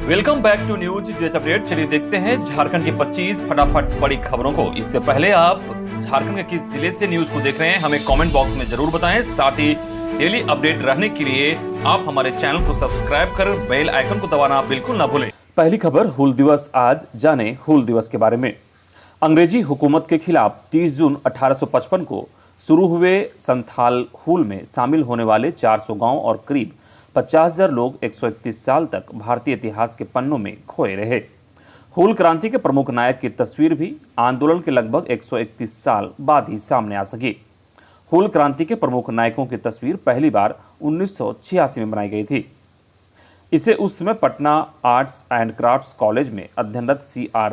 Welcome back to news jet update. चलिए देखते हैं झारखंड की 25 फटाफट बड़ी खबरों को। इससे पहले आप झारखंड के किस जिले से न्यूज को देख रहे हैं हमें कमेंट बॉक्स में जरूर बताएं। साथ ही डेली अपडेट रहने के लिए आप हमारे चैनल को सब्सक्राइब कर बेल आइकन को दबाना बिल्कुल ना भूलें। पहली खबर, हूल दिवस। आज जाने हूल दिवस के बारे में। अंग्रेजी हुकूमत के खिलाफ 30 जून 1855 को शुरू हुए संथाल हूल में शामिल होने वाले 400 गांव और करीब 50,000 लोग 131 साल तक भारतीय इतिहास के पन्नों में खोए रहे। हूल क्रांति के प्रमुख नायक की तस्वीर भी आंदोलन के लगभग 131 साल बाद ही सामने आ सकी। हूल क्रांति के प्रमुख नायकों की तस्वीर पहली बार 1986 में बनाई गई थी। इसे उस समय Patna arts and crafts college में अध्ययनरत CR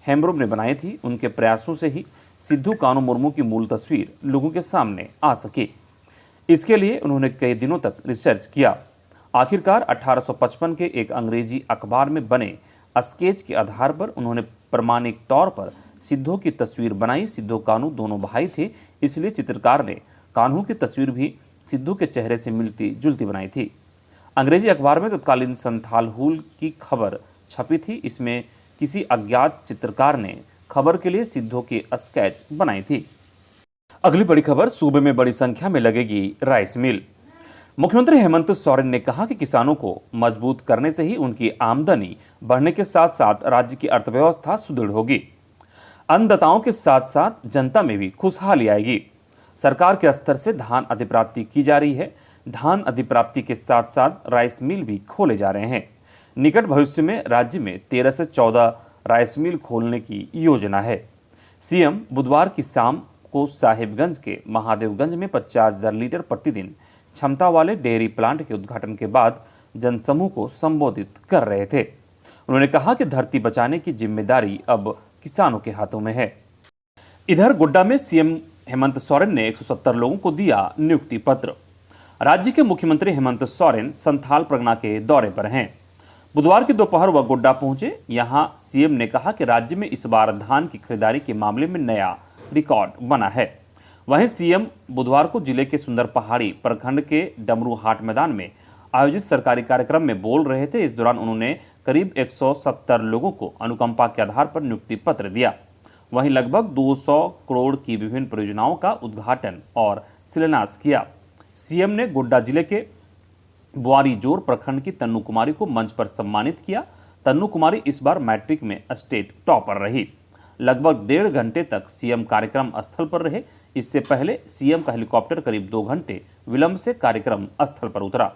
हेम्ब्रोम ने बनाई थी। उनके प्रयासों से ही सिद्धू कान्हू मुर्मू की मूल तस्वीर लोगों के सामने आ सकी। इसके लिए उन्होंने कई दिनों तक रिसर्च किया। आखिरकार 1855 के एक अंग्रेजी अखबार में बने स्केच के आधार पर उन्होंने प्रमाणिक तौर पर सिद्धू की तस्वीर बनाई। सिद्धू कान्हू दोनों भाई थे, इसलिए चित्रकार ने कान्हू की तस्वीर भी सिद्धू के चेहरे से मिलती जुलती बनाई थी। अंग्रेजी अखबार में तत्कालीन संथाल हूल की खबर छपी थी। इसमें किसी अज्ञात चित्रकार ने खबर के लिए सिद्धू की स्केच बनाई थी। अगली बड़ी खबर, सूबे में बड़ी संख्या में लगेगी राइस मिल। मुख्यमंत्री हेमंत सोरेन ने कहा कि किसानों को मजबूत करने से ही उनकी आमदनी बढ़ने के साथ साथ राज्य की अर्थव्यवस्था सुदृढ़ होगी। अन्नदाताओं के साथ साथ जनता में भी खुशहाली आएगी। सरकार के स्तर से धान अधिप्राप्ति की जा रही है। धान अधिप्राप्ति के साथ साथ राइस मिल भी खोले जा रहे हैं। निकट भविष्य में राज्य में 13 से 14 राइस मिल खोलने की योजना है। सीएम बुधवार की शाम को साहिबगंज के महादेवगंज में 50,000 लीटर प्रतिदिन क्षमता वाले डेयरी प्लांट के उद्घाटन के बाद जनसमूह को संबोधित कर रहे थे। उन्होंने कहा कि धरती बचाने की जिम्मेदारी अब किसानों के हाथों में है। इधर गोड्डा में सीएम हेमंत सोरेन ने 170 लोगों को दिया नियुक्ति पत्र। राज्य के मुख्यमंत्री हेमंत सोरेन संथाल परगना के दौरे पर हैं। बुधवार की दोपहर वह गोड्डा पहुंचे। यहां सीएम ने कहा कि राज्य में इस बार धान की खरीदारी के मामले में नया रिकॉर्ड बना है। वहीं सीएम बुधवार को जिले के सुंदर पहाड़ी प्रखंड के डमरू हाट मैदान में आयोजित सरकारी कार्यक्रम में बोल रहे थे। इस दौरान उन्होंने करीब 170 लोगों को अनुकंपा के आधार पर नियुक्ति पत्र दिया। वहीं लगभग 200 करोड़ की विभिन्न परियोजनाओं का उद्घाटन और शिलान्यास किया। सीएम ने गोड्डा जिले के बुआरीजोर प्रखंड की तन्नू कुमारी को मंच पर सम्मानित किया। तन्नू कुमारी इस बार मैट्रिक में स्टेट टॉपर रही। लगभग 1.5 घंटे तक सीएम कार्यक्रम स्थल पर रहे। इससे पहले सीएम का हेलीकॉप्टर करीब 2 घंटे विलंब से कार्यक्रम स्थल पर उतरा।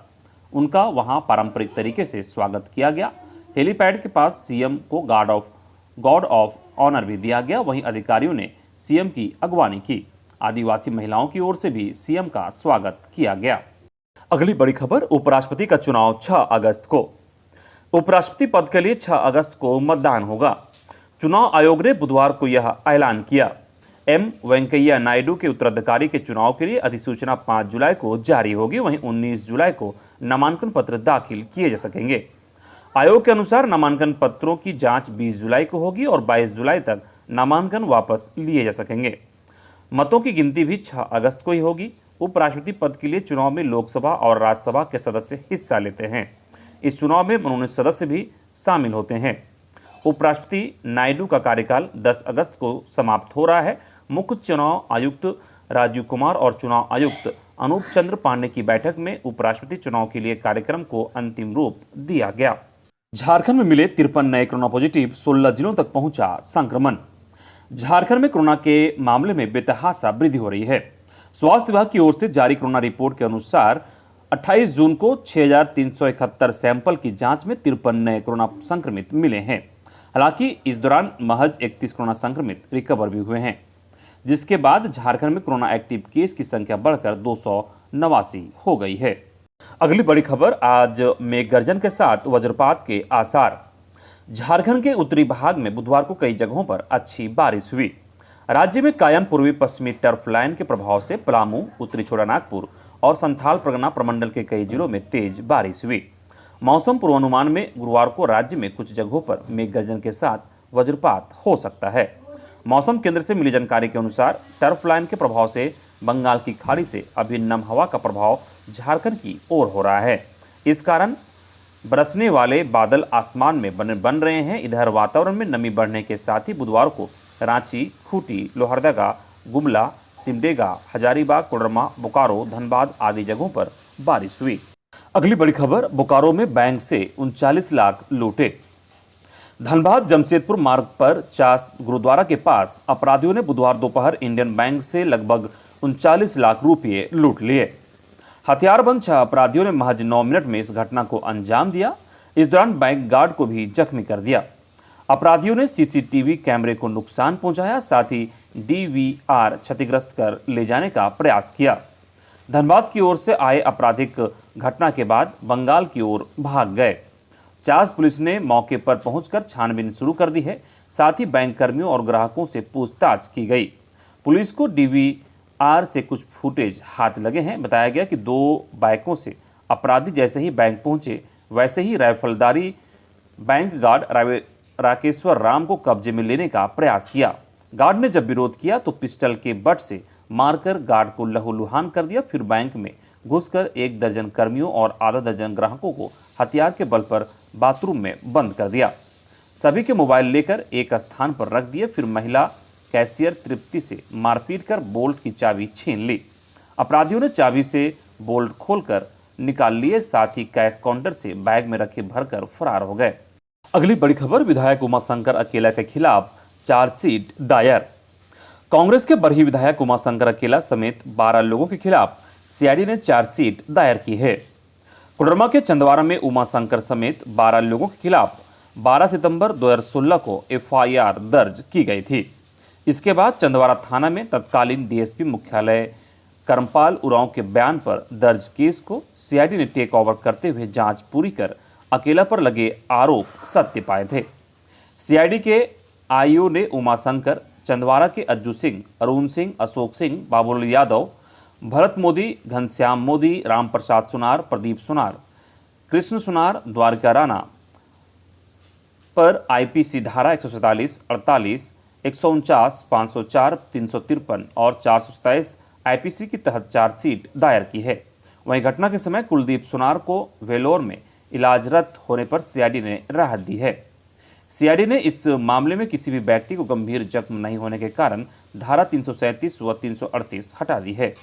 उनका वहां पारंपरिक तरीके से स्वागत किया गया। हेलीपैड के पास सीएम को गार्ड ऑफ ऑनर भी दिया गया। वहीं अधिकारियों ने सीएम की अगवानी की। आदिवासी महिलाओं की ओर से भी सीएम का स्वागत किया गया। अगली बड़ी खबर, उपराष्ट्रपति का चुनाव 6 अगस्त को। उपराष्ट्रपति पद के लिए 6 अगस्त को मतदान होगा। चुनाव आयोग ने बुधवार को यह ऐलान किया। वेंकैया नायडू के उत्तराधिकारी के चुनाव के लिए अधिसूचना 5 जुलाई को जारी होगी। वहीं 19 जुलाई को नामांकन पत्र दाखिल किए जा सकेंगे। आयोग के अनुसार नामांकन पत्रों की जांच 20 जुलाई को होगी और 22 जुलाई तक नामांकन वापस लिए जा सकेंगे। मतों की गिनती भी 6 अगस्त को ही होगी। उपराष्ट्रपति पद के लिए चुनाव में लोकसभा और राज्यसभा के सदस्य हिस्सा लेते हैं। इस चुनाव में मनोनीत सदस्य भी शामिल होते हैं। उपराष्ट्रपति नायडू का कार्यकाल 10 अगस्त को समाप्त हो रहा है। मुख्य चुनाव आयुक्त राजीव कुमार और चुनाव आयुक्त अनूप चंद्र पांडे की बैठक में उपराष्ट्रपति चुनाव के लिए कार्यक्रम को अंतिम रूप दिया गया। झारखंड में मिले 53 नए कोरोना पॉजिटिव, 16 जिलों तक पहुंचा संक्रमण। झारखंड में कोरोना के मामले में बेतहाशा वृद्धि हो रही है। स्वास्थ्य विभाग की ओर से जारी कोरोना रिपोर्ट के अनुसार 28 जून को 6,371 सैंपल की जांच में 53 नए कोरोना संक्रमित मिले हैं। हालांकि इस दौरान महज 31 कोरोना संक्रमित रिकवर भी हुए हैं, जिसके बाद झारखंड में कोरोना एक्टिव केस की संख्या बढ़कर 289 हो गई है। अगली बड़ी खबर, आज मेघ गर्जन के साथ वज्रपात के आसार। झारखंड के उत्तरी भाग में बुधवार को कई जगहों पर अच्छी बारिश हुई। राज्य में कायम पूर्वी पश्चिमी टर्फ लाइन के प्रभाव से पलामू, उत्तरी छोटानागपुर और संथाल परगना प्रमंडल के कई जिलों में तेज बारिश हुई। मौसम पूर्वानुमान में गुरुवार को राज्य में कुछ जगहों पर मेघ गर्जन के साथ वज्रपात हो सकता है। मौसम केंद्र से मिली जानकारी के अनुसार टर्फ लाइन के प्रभाव से बंगाल की खाड़ी से अभी नम हवा का प्रभाव झारखंड की ओर हो रहा है। इस कारण बरसने वाले बादल आसमान में बन रहे हैं। इधर वातावरण में नमी बढ़ने के साथ ही बुधवार को रांची, खूंटी, लोहरदगा, गुमला, सिमडेगा, हजारीबाग, कोडरमा, बोकारो, धनबाद आदि जगहों पर बारिश हुई। अगली बड़ी खबर, बोकारो में बैंक से 39 लाख लूटे। धनबाद जमशेदपुर मार्ग पर चास गुरुद्वारा के पास अपराधियों ने बुधवार दोपहर इंडियन बैंक से लगभग 39 लाख रुपये लूट लिए। हथियारबंद 6 अपराधियों ने महज 9 मिनट में इस घटना को अंजाम दिया। इस दौरान बैंक गार्ड को भी जख्मी कर दिया। अपराधियों ने सीसीटीवी कैमरे को नुकसान पहुंचाया, साथ ही डीवीआर क्षतिग्रस्त कर ले जाने का प्रयास किया। धनबाद की ओर से आए आपराधिक घटना के बाद बंगाल की ओर भाग गए। चास पुलिस ने मौके पर पहुंचकर छानबीन शुरू कर दी है। साथ ही बैंक कर्मियों और ग्राहकों से पूछताछ की गई। पुलिस को डीवीआर से कुछ फुटेज हाथ लगे हैं। बताया गया कि 2 बाइकों से अपराधी जैसे ही बैंक पहुंचे वैसे ही राइफलदारी बैंक गार्ड राकेश्वर राम को कब्जे में लेने का प्रयास किया। गार्ड ने जब विरोध किया तो पिस्टल के बट से मारकर गार्ड को लहूलुहान कर दिया। फिर बैंक में घुसकर 1 दर्जन कर्मियों और आधा दर्जन ग्राहकों को हथियार के बल पर बाथरूम में बंद कर दिया। सभी के मोबाइल लेकर एक स्थान पर रख दिए। फिर महिला कैशियर तृप्ति से मारपीट कर बोल्ट की चाबी छीन ली। अपराधियों ने चाबी से बोल्ट खोलकर निकाल लिए, साथ ही कैश काउंटर से बैग में रखे भरकर फरार हो गए। अगली बड़ी खबर, विधायक उमाशंकर अकेला के खिलाफ चार्जशीट दायर। कांग्रेस के बरही विधायक उमाशंकर अकेला समेत 12 लोगों के खिलाफ सीआईडी ने चार्जशीट दायर की है। कोडरमा के चंदवारा में उमाशंकर समेत 12 लोगों के खिलाफ 12 सितंबर 2016 को एफआईआर दर्ज की गई थी। इसके बाद चंदवारा थाना में तत्कालीन डीएसपी मुख्यालय करमपाल उरांव के बयान पर दर्ज केस को सीआईडी ने टेक ओवर करते हुए जांच पूरी कर अकेला पर लगे आरोप सत्य पाए थे। सीआईडी के आईओ ने उमाशंकर, चंदवारा के अज्जू सिंह, अरुण सिंह, अशोक सिंह, बाबुल यादव, भरत मोदी, घनश्याम मोदी, रामप्रसाद सुनार, प्रदीप सुनार, कृष्ण सुनार, द्वारका राणा पर आईपीसी धारा 147, 48, 149, 504, 353 और 427 आईपीसी के तहत चार्जशीट दायर की है। वहीं घटना के समय कुलदीप सुनार को वेलोर में इलाजरत होने पर सीआईडी ने राहत दी है। सीआईडी ने इस मामले में किसी भी व्यक्ति को गंभीर जख्म नहीं होने के कारण धारा 337 व 338 हटा दी है।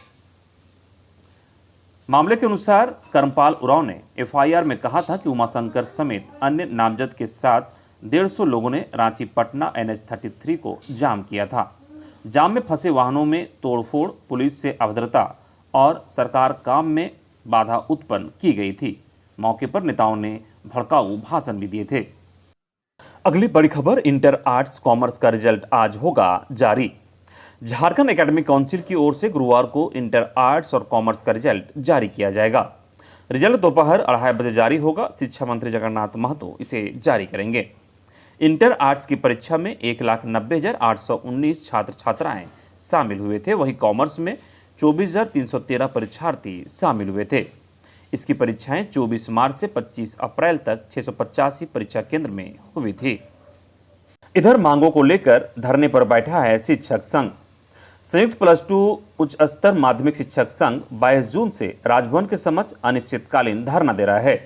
मामले के अनुसार करमपाल उरांव ने एफआईआर में कहा था कि उमाशंकर समेत अन्य नामजद के साथ 150 लोगों ने रांची पटना NH-33 को जाम किया था। जाम में फंसे वाहनों में तोड़फोड़, पुलिस से अभद्रता और सरकार काम में बाधा उत्पन्न की गई थी। मौके पर नेताओं ने भड़काऊ भाषण भी दिए थे। अगली बड़ी खबर, इंटर आर्ट्स कॉमर्स का रिजल्ट आज होगा जारी। झारखंड एकेडमिक काउंसिल की ओर से गुरुवार को इंटर आर्ट्स और कॉमर्स का रिजल्ट जारी किया जाएगा। रिजल्ट दोपहर 2:30 बजे जारी होगा। शिक्षा मंत्री जगन्नाथ महतो इसे जारी करेंगे। इंटर आर्ट्स की परीक्षा में 1,90,819 छात्र छात्राएं शामिल हुए थे। वहीं कॉमर्स में 24,313 परीक्षार्थी शामिल हुए थे। इसकी परीक्षाएं 24 मार्च से 25 अप्रैल तक 685 परीक्षा केंद्र में हुई थी। इधर मांगों को लेकर धरने पर बैठा है शिक्षक संघ। संयुक्त +2 उच्च स्तर माध्यमिक शिक्षक संघ 22 जून से राजभवन के समक्ष अनिश्चितकालीन धरना दे रहा है।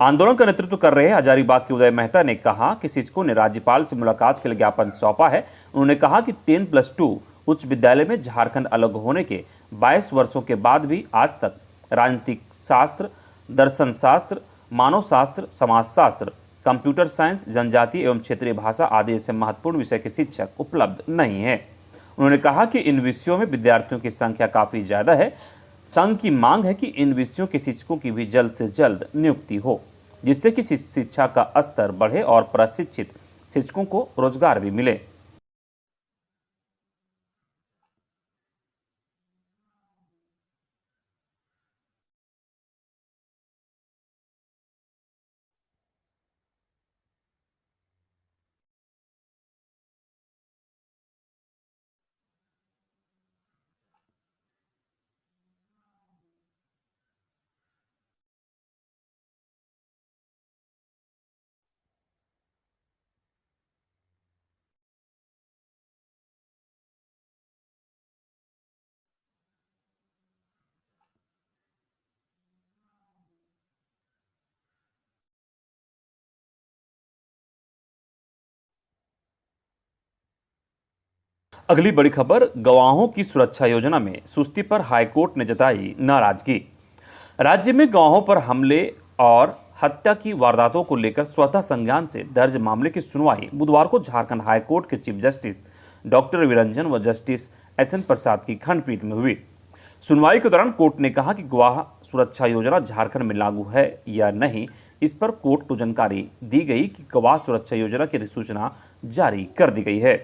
आंदोलन का नेतृत्व कर रहे हजारीबाग के उदय मेहता ने कहा कि शिक्षकों ने राज्यपाल से मुलाकात के लिए ज्ञापन सौंपा है। उन्होंने कहा कि 10+2 उच्च विद्यालय में झारखंड अलग होने के 22 वर्षों के बाद भी आज तक राजनीतिक शास्त्र, दर्शन शास्त्र, मानव शास्त्र, समाज शास्त्र, कंप्यूटर साइंस, जनजातीय एवं क्षेत्रीय भाषा आदि ऐसे महत्वपूर्ण विषय के शिक्षक उपलब्ध नहीं है। उन्होंने कहा कि इन विषयों में विद्यार्थियों की संख्या काफ़ी ज़्यादा है। संघ की मांग है कि इन विषयों के शिक्षकों की भी जल्द से जल्द नियुक्ति हो, जिससे कि शिक्षा का स्तर बढ़े और प्रशिक्षित शिक्षकों को रोजगार भी मिले। अगली बड़ी खबर, गवाहों की सुरक्षा योजना में सुस्ती पर हाईकोर्ट ने जताई नाराजगी। राज्य में गवाहों पर हमले और हत्या की वारदातों को लेकर स्वतः संज्ञान से दर्ज मामले की सुनवाई बुधवार को झारखंड हाईकोर्ट के chief justice doctor Ravi Ranjan व जस्टिस एसएन प्रसाद की खंडपीठ में हुई। सुनवाई के दौरान कोर्ट ने कहा कि गवाह सुरक्षा योजना झारखंड में लागू है या नहीं, इस पर कोर्ट को जानकारी दी गई कि गवाह सुरक्षा योजना की अधिसूचना जारी कर दी गई है।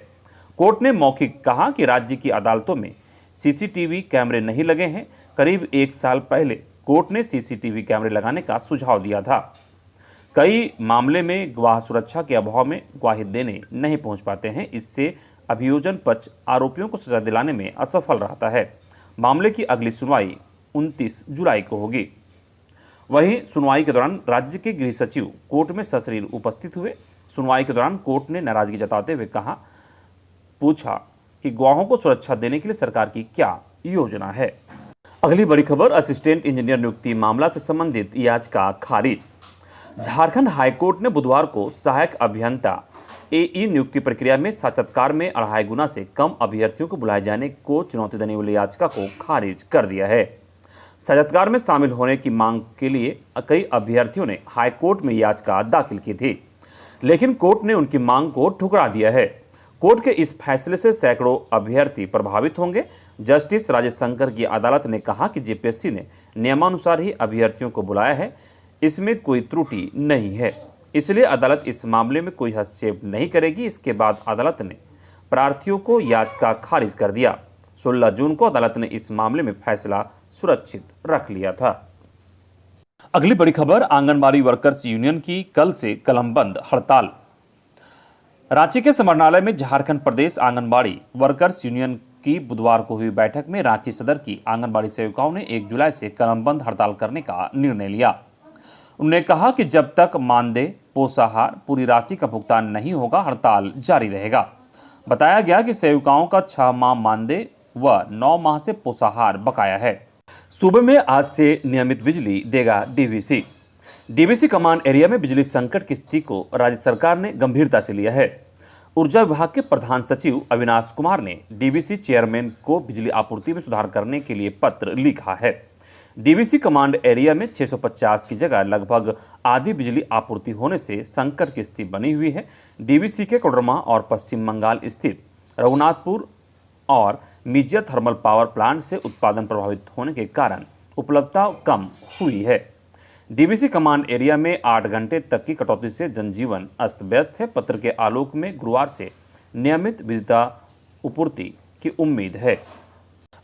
कोर्ट ने मौखिक कहा कि राज्य की अदालतों में सीसीटीवी कैमरे नहीं लगे हैं। करीब 1 साल पहले कोर्ट ने सीसीटीवी कैमरे लगाने का सुझाव दिया था। कई मामले में गवाह सुरक्षा के अभाव में गवाही देने नहीं पहुंच पाते हैं। इससे अभियोजन पक्ष आरोपियों को सजा दिलाने में असफल रहता है। मामले की अगली सुनवाई 29 जुलाई को होगी। वहीं सुनवाई के दौरान राज्य के गृह सचिव कोर्ट में सशरीर उपस्थित हुए। सुनवाई के दौरान कोर्ट ने नाराजगी जताते हुए पूछा कि गवाहों को सुरक्षा देने के लिए सरकार की क्या योजना है। अगली बड़ी खबर, असिस्टेंट इंजीनियर नियुक्ति मामला से संबंधित याचिका खारिज। झारखंड हाईकोर्ट ने बुधवार को सहायक अभियंता एई नियुक्ति प्रक्रिया में साक्षात्कार में 2.5 गुना से कम अभ्यर्थियों को बुलाए जाने को चुनौती देने वाली याचिका को खारिज कर दिया है। साक्षात्कार में शामिल होने की मांग के लिए कई अभ्यर्थियों ने हाईकोर्ट में याचिका दाखिल की थी, लेकिन कोर्ट ने उनकी मांग को ठुकरा दिया है। कोर्ट के इस फैसले से सैकड़ों अभ्यर्थी प्रभावित होंगे। जस्टिस राजेश शंकर की अदालत ने कहा कि जेपीएससी ने नियमानुसार ही अभ्यर्थियों को बुलाया है, इसमें कोई त्रुटि नहीं है, इसलिए अदालत इस मामले में कोई हस्तक्षेप नहीं करेगी। इसके बाद अदालत ने प्रार्थियों को याचिका खारिज कर दिया। 16 जून को अदालत ने इस मामले में फैसला सुरक्षित रख लिया था। अगली बड़ी खबर, आंगनबाड़ी वर्कर्स यूनियन की कल से कलमबंद हड़ताल। रांची के समरनालय में झारखंड प्रदेश आंगनबाड़ी वर्कर्स यूनियन की बुधवार को हुई बैठक में रांची सदर की आंगनबाड़ी सेविकाओं ने 1 जुलाई से कलमबंद हड़ताल करने का निर्णय लिया। उन्होंने कहा कि जब तक मानदेय, पोषाहार, पूरी राशि का भुगतान नहीं होगा, हड़ताल जारी रहेगा। बताया गया कि सेविकाओं का 6 माह मानदेय व 9 माह से पोषाहार बकाया है। सूबे में आज से नियमित बिजली देगा डीवीसी। डीवीसी कमांड एरिया में बिजली संकट की स्थिति को राज्य सरकार ने गंभीरता से लिया है। ऊर्जा विभाग के प्रधान सचिव अविनाश कुमार ने डीवीसी चेयरमैन को बिजली आपूर्ति में सुधार करने के लिए पत्र लिखा है। डीवीसी कमांड एरिया में 650 की जगह लगभग आधी बिजली आपूर्ति होने से संकट की स्थिति बनी हुई है। डीवीसी के कोडरमा और पश्चिम बंगाल स्थित रघुनाथपुर और मिजिया थर्मल पावर प्लांट से उत्पादन प्रभावित होने के कारण उपलब्धता कम हुई है। डीवीसी कमांड एरिया में 8 घंटे तक की कटौती से जनजीवन अस्त व्यस्त है। पत्र के आलोक में गुरुवार से नियमित विद्युत आपूर्ति की उम्मीद है।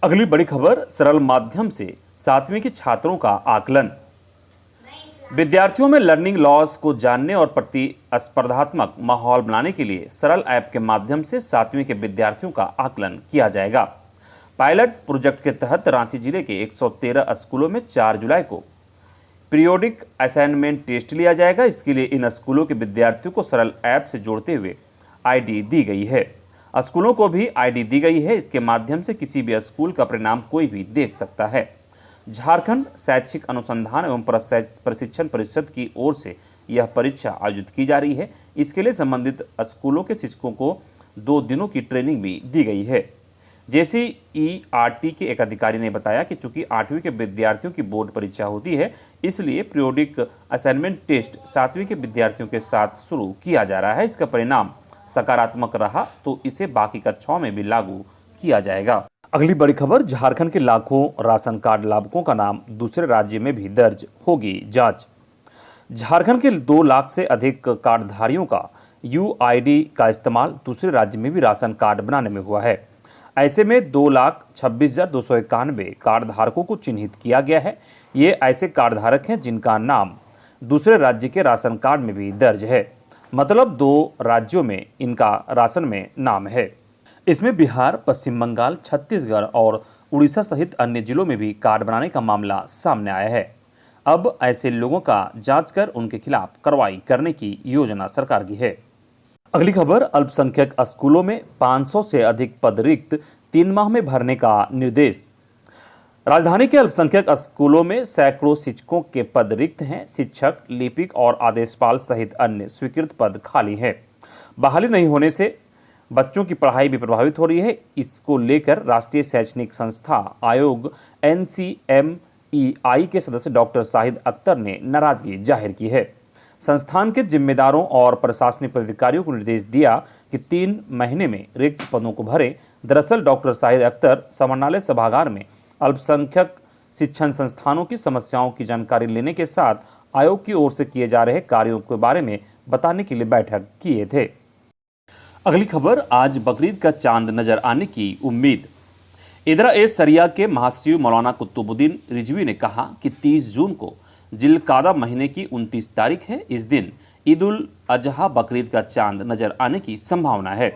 अगली बड़ी खबर, सरल माध्यम से 7वीं के छात्रों का आकलन। विद्यार्थियों में लर्निंग लॉस को जानने और प्रतिस्पर्धात्मक माहौल बनाने के लिए सरल ऐप के माध्यम से 7वीं के विद्यार्थियों का आकलन किया जाएगा। पायलट प्रोजेक्ट के तहत रांची जिले के 113 स्कूलों में 4 जुलाई को पीरियोडिक असाइनमेंट टेस्ट लिया जाएगा। इसके लिए इन स्कूलों के विद्यार्थियों को सरल ऐप से जोड़ते हुए आईडी दी गई है। स्कूलों को भी आईडी दी गई है। इसके माध्यम से किसी भी स्कूल का परिणाम कोई भी देख सकता है। झारखंड शैक्षिक अनुसंधान एवं प्रशिक्षण परिषद की ओर से यह परीक्षा आयोजित की जा रही है। इसके लिए संबंधित स्कूलों के शिक्षकों को 2 दिनों की ट्रेनिंग भी दी गई है। JCERT के एक अधिकारी ने बताया कि चूंकि 8वीं के विद्यार्थियों की बोर्ड परीक्षा होती है, इसलिए पीरियोडिक असाइनमेंट टेस्ट 7वीं के विद्यार्थियों के साथ शुरू किया जा रहा है। इसका परिणाम सकारात्मक रहा तो इसे बाकी कक्षाओं में भी लागू किया जाएगा। अगली बड़ी खबर, झारखंड के लाखों राशन कार्ड लाभुकों का नाम दूसरे राज्य में भी दर्ज होगी जांच। झारखंड के 2 लाख से अधिक कार्डधारियों का UID का इस्तेमाल दूसरे राज्य में भी राशन कार्ड बनाने में हुआ है। ऐसे में 2,26,291 कार्ड धारकों को चिन्हित किया गया है। ये ऐसे कार्ड धारक हैं जिनका नाम दूसरे राज्य के राशन कार्ड में भी दर्ज है, मतलब 2 राज्यों में इनका राशन में नाम है। इसमें बिहार, पश्चिम बंगाल, छत्तीसगढ़ और उड़ीसा सहित अन्य जिलों में भी कार्ड बनाने का मामला सामने आया है। अब ऐसे लोगों का जांच कर उनके खिलाफ कार्रवाई करने की योजना सरकार की है। अगली खबर, अल्पसंख्यक स्कूलों में 500 से अधिक पद रिक्त 3 माह में भरने का निर्देश। राजधानी के अल्पसंख्यक स्कूलों में सैकड़ों शिक्षकों के पद रिक्त हैं। शिक्षक, लिपिक और आदेशपाल सहित अन्य स्वीकृत पद खाली हैं। बहाली नहीं होने से बच्चों की पढ़ाई भी प्रभावित हो रही है। इसको लेकर राष्ट्रीय शैक्षणिक संस्था आयोग NCMEI के सदस्य डॉक्टर शाहिद अख्तर ने नाराजगी जाहिर की है। संस्थान के जिम्मेदारों और प्रशासनिक पदाधिकारियों को निर्देश दिया कि 3 महीने में रिक्त पदों को भरें। दरअसल डॉक्टर शाहिद अख्तर समरनालय सभागार में अल्पसंख्यक शिक्षण संस्थानों की समस्याओं की जानकारी लेने के साथ आयोग की ओर से किए जा रहे कार्यों के बारे में बताने के लिए बैठक किए थे। अगली खबर, आज बकरीद का चांद नजर आने की उम्मीद। इदरा सरिया के महासचिव मौलाना कुतुबुद्दीन रिजवी ने कहा कि 30 जून को जिलकादा महीने की 29 तारीख है। इस दिन ईद उल अजहा बकरीद का चांद नजर आने की संभावना है।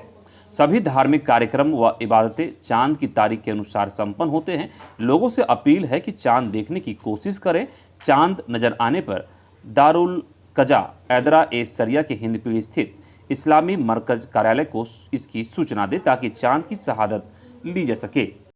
सभी धार्मिक कार्यक्रम व इबादतें चांद की तारीख के अनुसार संपन्न होते हैं। लोगों से अपील है कि चांद देखने की कोशिश करें। चांद नजर आने पर दारुल कजा इदरा सरिया के हिंदपीढ़ी स्थित इस्लामी मरकज कार्यालय को इसकी सूचना दे ताकि चांद की शहादत ली जा सके।